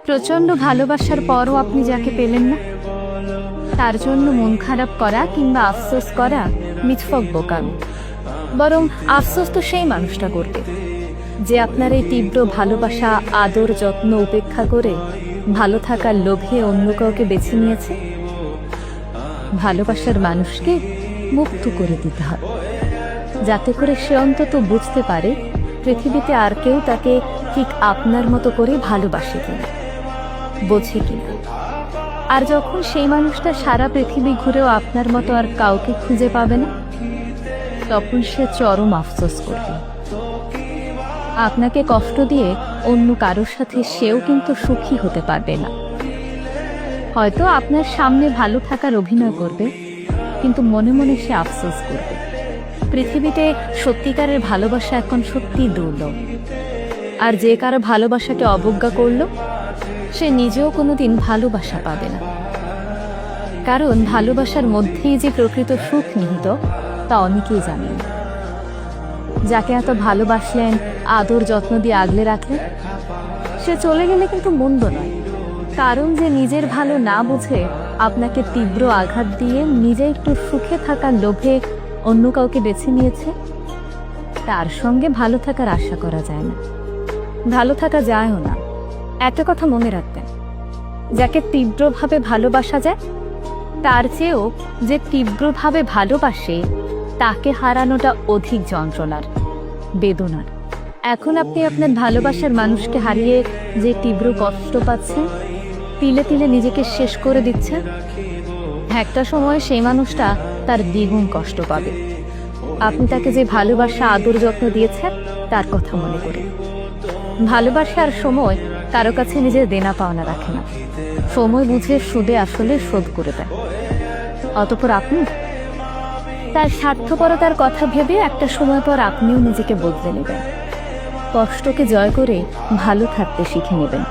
প্রচণ্ড ভালোবাসার পরও আপনি যাকে পেলেন না, তার জন্য মন খারাপ করা কিংবা আফসোস করা মিথ্যক বোকামি। বরং আফসোস তো সেই মানুষটা করবে যে আপনার এই তীব্র ভালোবাসা, আদর, যত্ন উপেক্ষা করে ভালো থাকার লোভে অন্য কাউকে বেছে নিয়েছে। ভালোবাসার মানুষকে মুক্ত করে দিতে হবে, যাতে করে সে অন্তত বুঝতে পারে পৃথিবীতে আর কেউ তাকে ঠিক আপনার মতো করে ভালোবাসে কিনা, বোঝে কিনা। আর যখন সেই মানুষটা সারা পৃথিবী ঘুরেও আপনার মতো আর কাউকে খুঁজে পাবে না, তখন সে চরম আফসোস করবে। আপনাকে কষ্ট দিয়ে অন্য কারোর সাথে সেও কিন্তু সুখী হতে পারবে না। হয়তো আপনার সামনে ভালো থাকার অভিনয় করবে, কিন্তু মনে মনে সে আফসোস করবে। পৃথিবীতে সত্যিকারের ভালোবাসা এখন সত্যিই দুর্লভ। আর যে কারো ভালোবাসাকে অবজ্ঞা করলো, সে নিজেও কোনোদিন ভালোবাসা পাবে না। কারণ ভালোবাসার মধ্যেই যে প্রকৃত সুখ নিহিত, তা অনেকেই জানেন। যাকে এত ভালোবাসলেন, আদর যত্ন দিয়ে আগলে রাখলেন, সে চলে গেলে কিন্তু মন্দ নয়। কারণ যে নিজের ভালো না বুঝে আপনাকে তীব্র আঘাত দিয়ে নিজে একটু সুখে থাকার লোভে অন্য কাউকে বেছে নিয়েছে, তার সঙ্গে ভালো থাকার আশা করা যায় না, ভালো থাকা যায়ও না। একটা কথা মনে রাখবেন, যাকে তীব্রভাবে ভালোবাসা যায়, তার চেয়েও যে তীব্রভাবে ভালোবাসে তাকে হারানোটা অধিক যন্ত্রণার, বেদনার। এখন আপনি আপনার ভালোবাসার মানুষকে হারিয়ে যে তীব্র কষ্ট পাচ্ছেন, তিলে তিলে নিজেকে শেষ করে দিচ্ছেন, একটা সময় সেই মানুষটা তার দ্বিগুণ কষ্ট পাবে। আপনি তাকে যে ভালোবাসা, আদর, যত্ন দিয়েছেন, তার কথা মনে করে। ভালোবাসার সময় কারো কাছে নিজের দেনা পাওনা রাখে না, সময় বুঝে সুদে আসলে শোধ করে দেয়। অতঃপর আপনি তার স্বার্থপরতার কথা ভেবে একটা সময় পর আপনিও নিজেকে বদলে নেবেন। কষ্টকে জয় করে ভালো থাকতে শিখে নেবেন।